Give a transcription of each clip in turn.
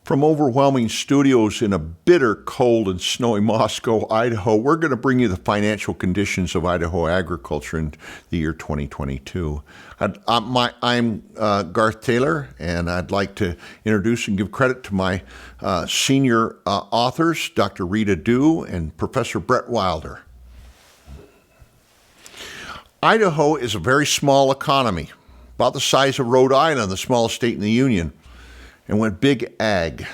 From overwhelming studios in a bitter, cold, and snowy Moscow, Idaho, we're going to bring you the financial conditions of Idaho agriculture in the year 2022. I'm Garth Taylor, and I'd like to introduce and give credit to my senior authors, Dr. Rita and Professor Brett Wilder. Idaho is a very small economy, about the size of Rhode Island, the smallest state in the Union. And went big ag.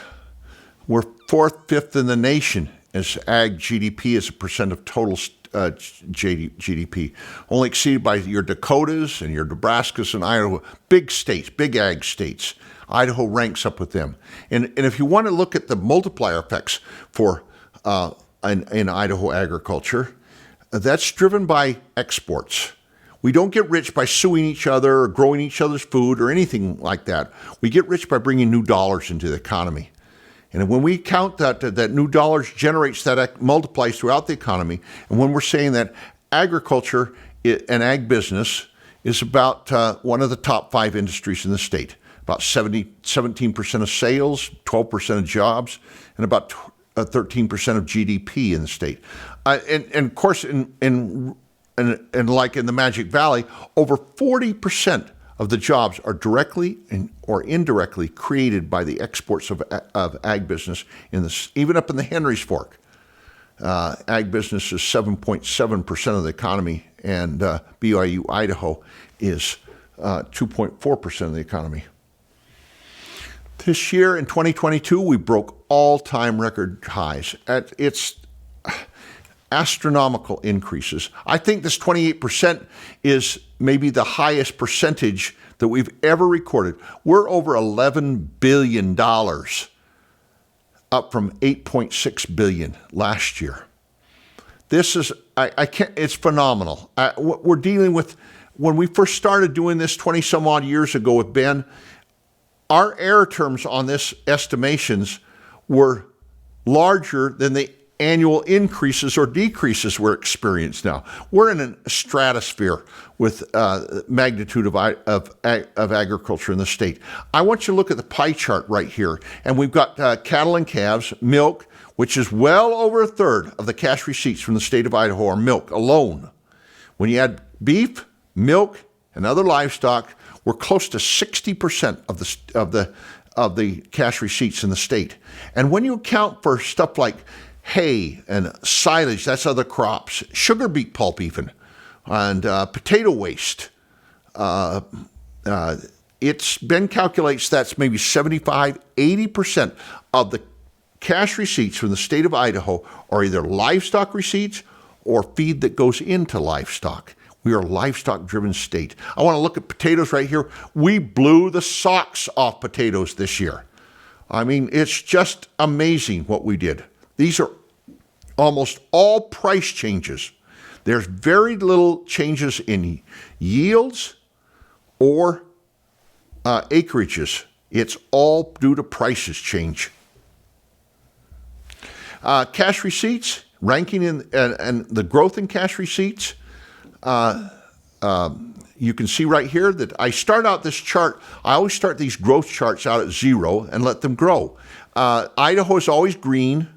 We're fourth, fifth in the nation as ag GDP as a percent of total GDP, only exceeded by your Dakotas and your Nebraskas and Idaho. Big states, big ag states. Idaho ranks up with them. And if you want to look at the multiplier effects for in Idaho agriculture, that's driven by exports. We don't get rich by suing each other or growing each other's food or anything like that. We get rich by bringing new dollars into the economy. And when we count that new dollars generates that multiplies throughout the economy, and when we're saying that agriculture and ag business is about one of the top 5 industries in the state, about 17% of sales, 12% of jobs, and about 13% of GDP in the state. And of course, and like in the Magic Valley, over 40% of the jobs are directly or indirectly created by the exports of ag business, even up in the Henry's Fork. Ag business is 7.7% of the economy, and BYU Idaho is 2.4% of the economy. This year in 2022, we broke all-time record highs. It's astronomical increases. I think this 28% is maybe the highest percentage that we've ever recorded. We're over $11 billion, up from $8.6 billion last year. This is, it's phenomenal. We're dealing with, when we first started doing this 20 some odd years ago with Ben, our error terms on this estimations were larger than the annual increases or decreases we're experienced now. We're in a stratosphere with magnitude of agriculture in the state. I want you to look at the pie chart right here. And we've got cattle and calves, milk, which is well over a third of the cash receipts from the state of Idaho are milk alone. When you add beef, milk, and other livestock, we're close to 60% of the cash receipts in the state. And when you account for stuff like hay and silage, that's other crops, sugar beet pulp even, and potato waste. It's been calculates that's maybe 75-80% of the cash receipts from the state of Idaho are either livestock receipts or feed that goes into livestock. We are a livestock-driven state. I want to look at potatoes right here. We blew the socks off potatoes this year. I mean, it's just amazing what we did. These are almost all price changes. There's very little changes in yields or acreages. It's all due to prices change. Cash receipts, ranking and the growth in cash receipts. You can see right here that I start out this chart. I always start these growth charts out at 0 and let them grow. Idaho is always green.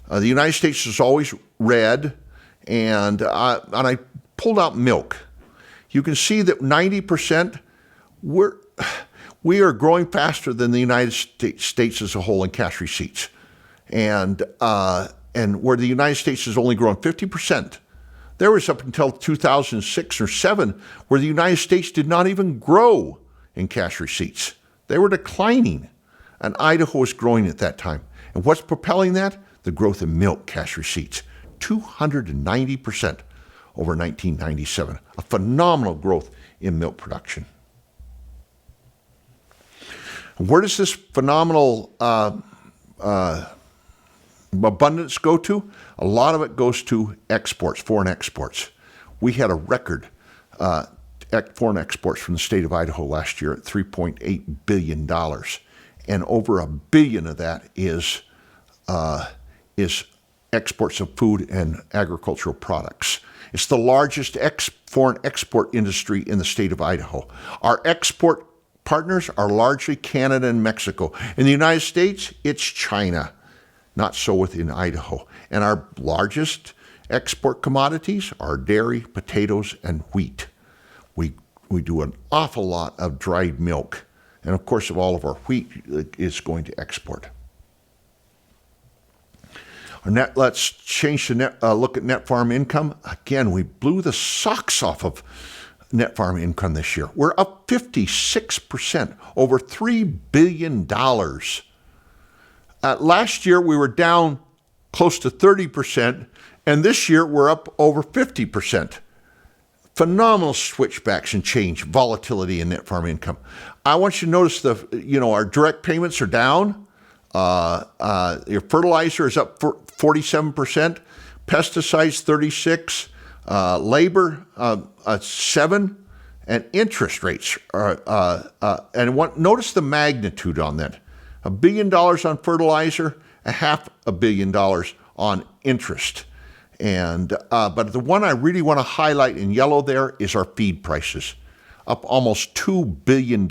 The United States is always red, and I pulled out milk. You can see that 90% we are growing faster than the United States as a whole in cash receipts, and where the United States has only grown 50%. There was up until 2006 or 7 where the United States did not even grow in cash receipts. They were declining, and Idaho was growing at that time. And what's propelling that? The growth in milk cash receipts, 290% over 1997. A phenomenal growth in milk production. Where does this phenomenal abundance go to? A lot of it goes to exports, foreign exports. We had a record foreign exports from the state of Idaho last year at $3.8 billion. And over $1 billion of that is exports of food and agricultural products. It's the largest foreign export industry in the state of Idaho. Our export partners are largely Canada and Mexico. In the United States, it's China. Not so within Idaho. And our largest export commodities are dairy, potatoes, and wheat. We do an awful lot of dried milk. And of course, all of our wheat is going to export. Let's change to look at net farm income. Again, we blew the socks off of net farm income this year. We're up 56%, over $3 billion. Last year, we were down close to 30%, and this year, we're up over 50%. Phenomenal switchbacks and change, volatility in net farm income. I want you to notice our direct payments are down. Your fertilizer is up 47%, pesticides 36%, labor 7%, and interest rates are. Notice the magnitude on that: $1 billion on fertilizer, $500 million on interest. And but the one I really want to highlight in yellow there is our feed prices, up almost $2 billion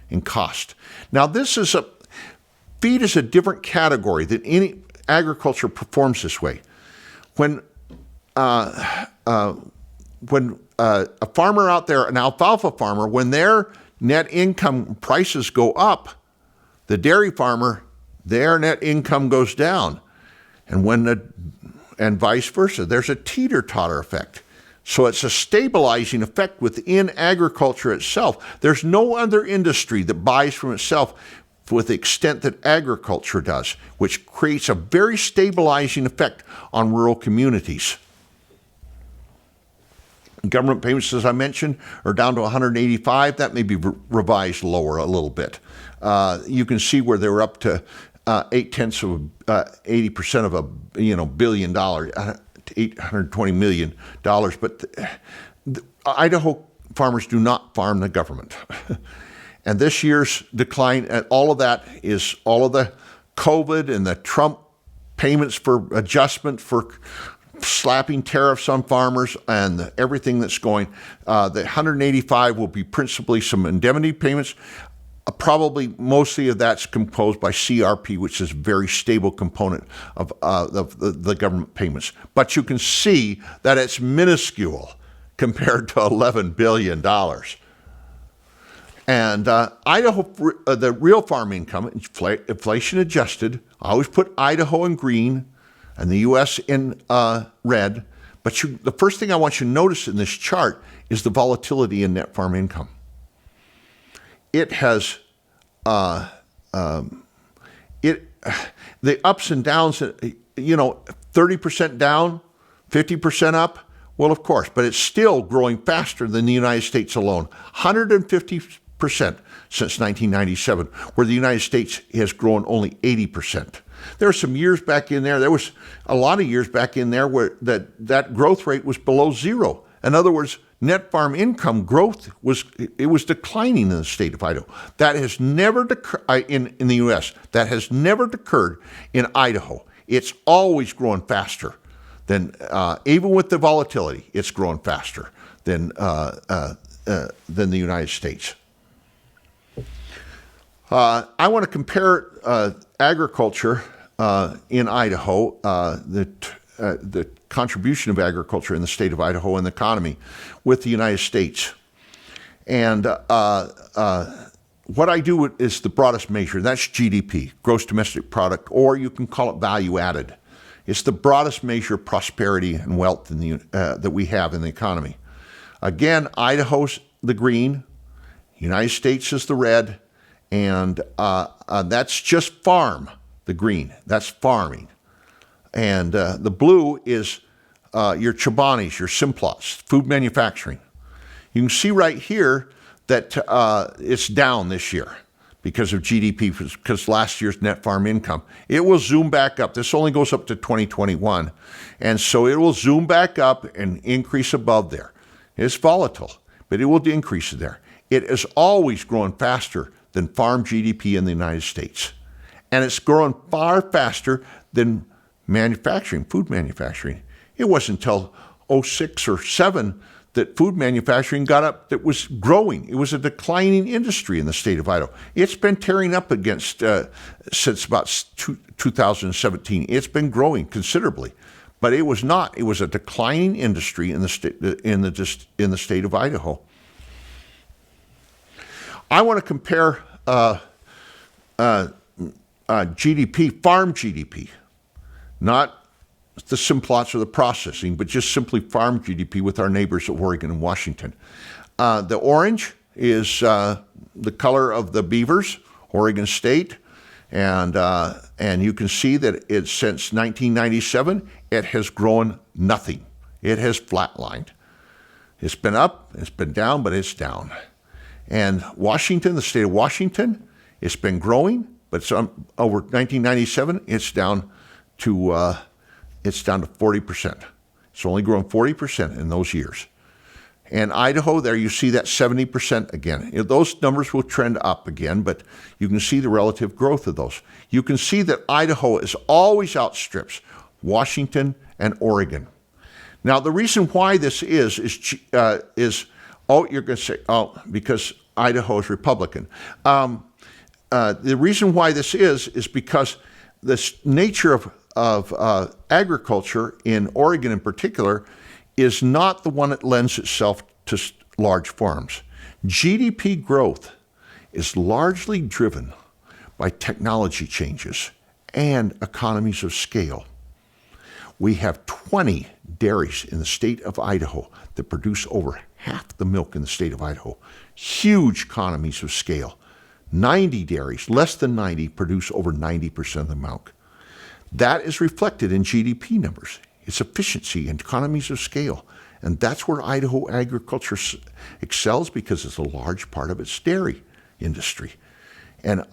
in cost. Now feed is a different category than any agriculture performs this way. When a farmer out there, an alfalfa farmer, when their net income prices go up, the dairy farmer, their net income goes down. And vice versa. There's a teeter-totter effect. So it's a stabilizing effect within agriculture itself. There's no other industry that buys from itself with the extent that agriculture does, which creates a very stabilizing effect on rural communities. Government payments, as I mentioned, are down to 185. That may be revised lower a little bit. You can see where they were up to 80% of $1 billion, $820 million. But Idaho farmers do not farm the government. And this year's decline, and all of that is all of the COVID and the Trump payments for adjustment for slapping tariffs on farmers and everything that's going. The 185 will be principally some indemnity payments. Probably mostly of that's composed by CRP, which is a very stable component of the government payments. But you can see that it's minuscule compared to $11 billion. And Idaho, the real farm income, inflation adjusted, I always put Idaho in green and the U.S. in red. But the first thing I want you to notice in this chart is the volatility in net farm income. It has the ups and downs, 30% down, 50% up. Well, of course, but it's still growing faster than the United States alone. 150% since 1997, where the United States has grown only 80%. There are some years back in there. There was a lot of years back in there where that growth rate was below zero. In other words, net farm income growth was declining in the state of Idaho. That has never in the U.S. That has never occurred in Idaho. It's always growing faster than even with the volatility. It's growing faster than the United States. I want to compare agriculture in Idaho, the contribution of agriculture in the state of Idaho and the economy with the United States. And what I do is the broadest measure. That's GDP, gross domestic product, or you can call it value added. It's the broadest measure of prosperity and wealth that we have in the economy. Again, Idaho's the green, United States is the red, and that's just farm, the green. That's farming. And the blue is your Chobanis, your Simplots, food manufacturing. You can see right here that it's down this year because of GDP, because last year's net farm income. It will zoom back up. This only goes up to 2021. And so it will zoom back up and increase above there. It's volatile, but it will increase there. It is always growing faster than farm GDP in the United States. And it's growing far faster than manufacturing, food manufacturing. It wasn't until 06 or 07 that food manufacturing got up, that was growing. It was a declining industry in the state of Idaho. It's been tearing up against since about 2017. It's been growing considerably, but it was not. It was a declining industry in the state of Idaho. I want to compare GDP, farm GDP, not the simplots or the processing, but just simply farm GDP with our neighbors of Oregon and Washington. The orange is the color of the beavers, Oregon State, and you can see that it's since 1997, it has grown nothing. It has flatlined. It's been up, it's been down, but it's down. And Washington, the state of Washington, it's been growing, but it's over 1997, it's down to 40%. It's only grown 40% in those years. And Idaho, there you see that 70% again. Those numbers will trend up again, but you can see the relative growth of those. You can see that Idaho is always outstrips Washington and Oregon. Now, the reason why this is you're going to say, because Idaho is Republican. The reason why this is because the nature of agriculture in Oregon in particular is not the one that lends itself to large farms. GDP growth is largely driven by technology changes and economies of scale. We have 20 dairies in the state of Idaho that produce over half the milk in the state of Idaho. Huge economies of scale. 90 dairies, less than 90, produce over 90% of the milk. That is reflected in GDP numbers. It's efficiency and economies of scale. And that's where Idaho agriculture excels, because it's a large part of its dairy industry. And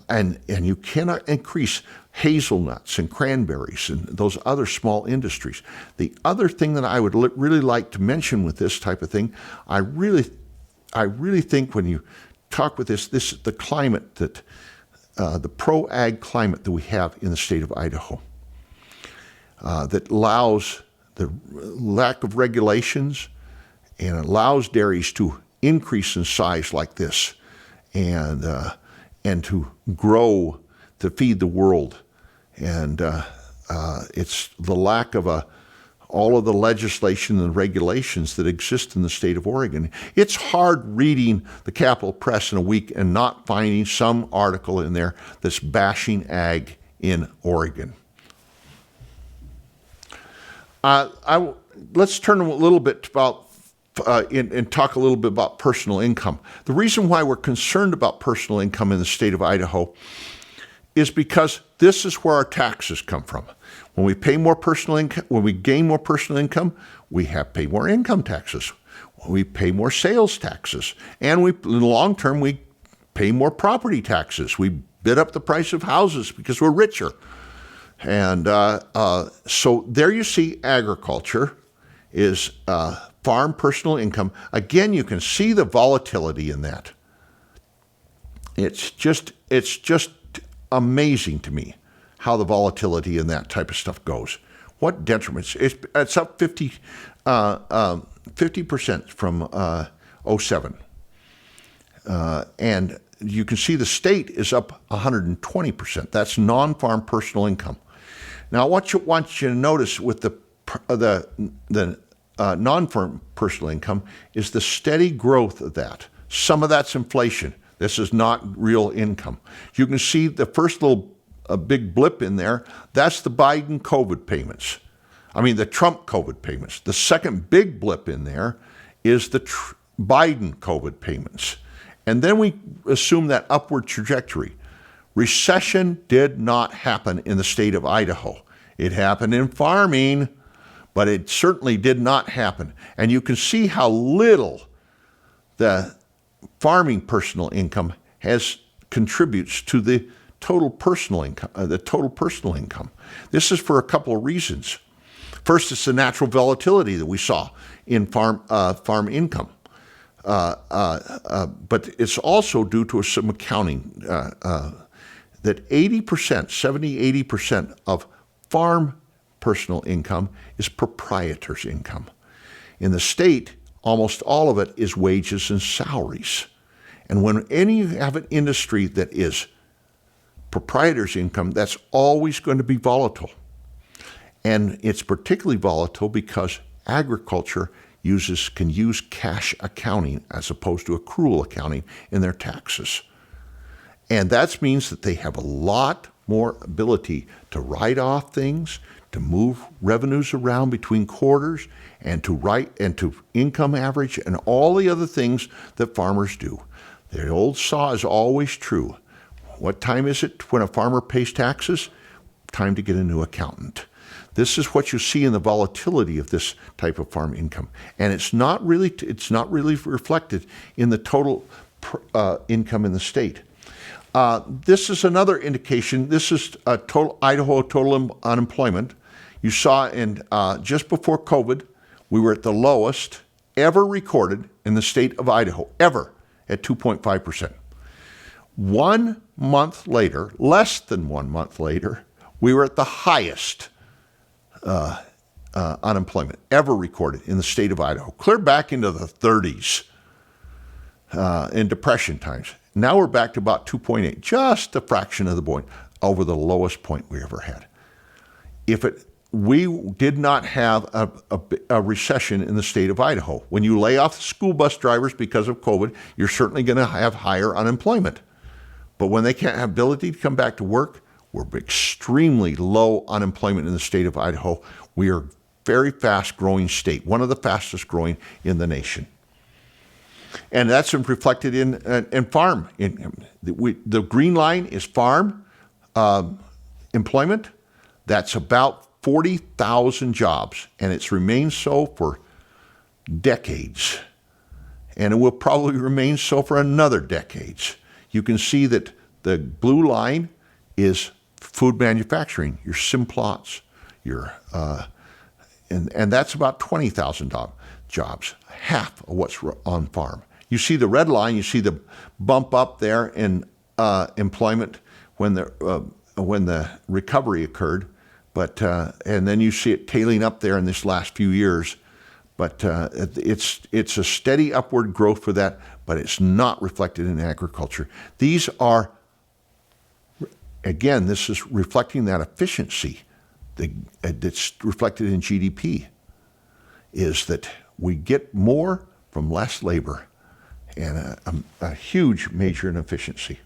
you cannot increase hazelnuts and cranberries and those other small industries. The other thing that I would really like to mention with this type of thing, I really think when you talk with this the climate that the pro-ag climate that we have in the state of Idaho, that allows the lack of regulations and allows dairies to increase in size like this, and to grow to feed the world. And it's the lack of all of the legislation and regulations that exist in the state of Oregon. It's hard reading the Capital Press in a week and not finding some article in there that's bashing ag in Oregon. Let's turn a little bit about and talk a little bit about personal income. The reason why we're concerned about personal income in the state of Idaho is because this is where our taxes come from. When we pay more personal income, when we gain more personal income, we pay more income taxes. We pay more sales taxes, and in the long term we pay more property taxes. We bid up the price of houses because we're richer. And so there you see agriculture is farm personal income. Again, you can see the volatility in that. It's just amazing to me how the volatility in that type of stuff goes. What detriments? It's up 50% from 07. And you can see the state is up 120%. That's non-farm personal income. Now, what I want you to notice with the non-farm personal income is the steady growth of that. Some of that's inflation. This is not real income. You can see the first little big blip in there. That's the Biden COVID payments. The Trump COVID payments. The second big blip in there is the Biden COVID payments. And then we assume that upward trajectory. Recession did not happen in the state of Idaho. It happened in farming, but it certainly did not happen. And you can see how little the farming personal income contributes to the total personal income. This is for a couple of reasons. First, it's the natural volatility that we saw in farm income. But it's also due to some accounting that 80% of farm personal income is proprietor's income. In the state, almost all of it is wages and salaries. And when you have an industry that is proprietor's income, that's always going to be volatile. And it's particularly volatile because agriculture can use cash accounting as opposed to accrual accounting in their taxes. And that means that they have a lot more ability to write off things, to move revenues around between quarters, and to income average, and all the other things that farmers do. The old saw is always true. What time is it when a farmer pays taxes? Time to get a new accountant. This is what you see in the volatility of this type of farm income, and it's not really reflected in the total income in the state. This is another indication. This is Idaho total unemployment. You saw in just before COVID, we were at the lowest ever recorded in the state of Idaho, ever, at 2.5%. 1 month later, less than 1 month later, we were at the highest unemployment ever recorded in the state of Idaho, clear back into the 30s in Depression times. Now we're back to about 2.8, just a fraction of the point over the lowest point we ever had. We did not have a recession in the state of Idaho. When you lay off the school bus drivers because of COVID, you're certainly going to have higher unemployment. But when they can't have ability to come back to work, we're extremely low unemployment in the state of Idaho. We are a very fast growing state, one of the fastest growing in the nation. And that's reflected in farm income. The green line is farm employment. That's about 40,000 jobs, and it's remained so for decades. And it will probably remain so for another decades. You can see that the blue line is food manufacturing, your Simplots, and that's about 20,000 jobs, half of what's on farm. You see the red line, you see the bump up there in employment when the recovery occurred, and then you see it tailing up there in this last few years. But it's a steady upward growth for that, but it's not reflected in agriculture. These are, again, this is reflecting that efficiency that's reflected in GDP, is that we get more from less labor, and a huge major in efficiency.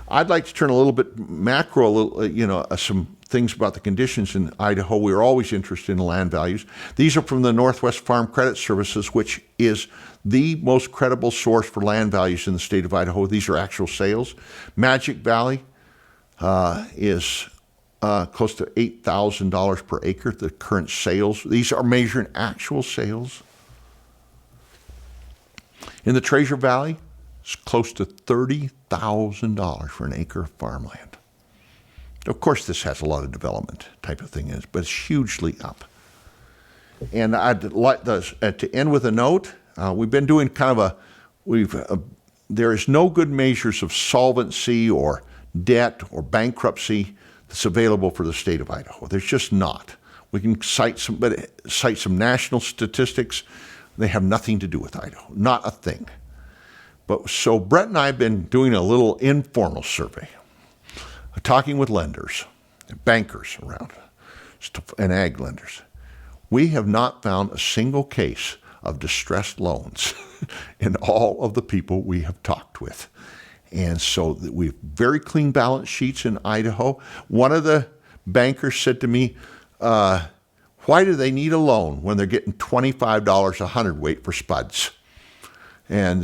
I'd like to turn a little bit macro, some things about the conditions in Idaho. We're always interested in land values. These are from the Northwest Farm Credit Services, which is the most credible source for land values in the state of Idaho. These are actual sales. Magic Valley is close to $8,000 per acre, the current sales. These are measuring actual sales. In the Treasure Valley, it's close to $30,000 for an acre of farmland. Of course, this has a lot of development type of thing in it, but it's hugely up. And I'd like to end with a note. We've been doing there is no good measures of solvency or debt or bankruptcy that's available for the state of Idaho. There's just not. We can cite some national statistics. They have nothing to do with Idaho, not a thing. So Brett and I have been doing a little informal survey, talking with lenders, bankers around, and ag lenders. We have not found a single case of distressed loans in all of the people we have talked with. And so we have very clean balance sheets in Idaho. One of the bankers said to me, why do they need a loan when they're getting $25 a hundredweight for spuds? And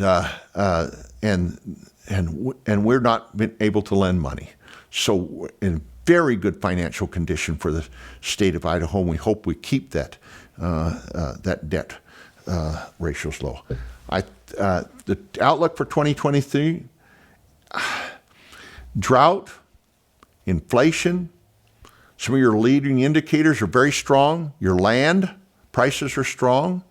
we're not been able to lend money. So we're in very good financial condition for the state of Idaho, and we hope we keep that debt ratios low. The outlook for 2023, drought, inflation, some of your leading indicators are very strong. Your land prices are strong.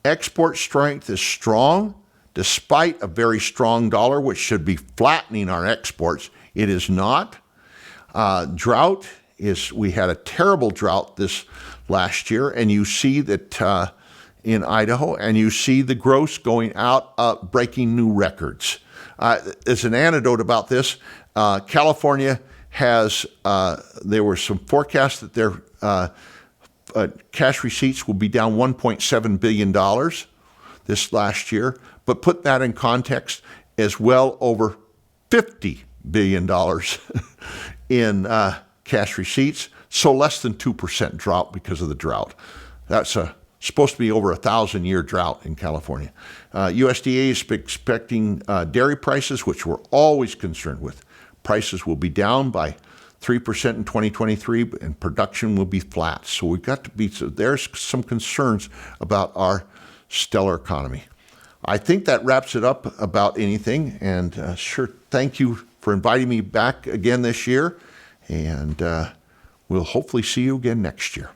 Export strength is strong, despite a very strong dollar, which should be flattening our exports. It is not. Drought we had a terrible drought this last year, and you see that in Idaho, and you see the gross going out, breaking new records. As an anecdote about this, California has, there were some forecasts that their cash receipts will be down $1.7 billion this last year, but put that in context as well over $50 billion in cash receipts, so less than 2% drop because of the drought. That's supposed to be over a 1,000-year drought in California. USDA is expecting dairy prices, which we're always concerned with. Prices will be down by 3% in 2023, and production will be flat. So we've got to be, so there's some concerns about our stellar economy. I think that wraps it up about anything, and sure, thank you for inviting me back again this year, and we'll hopefully see you again next year.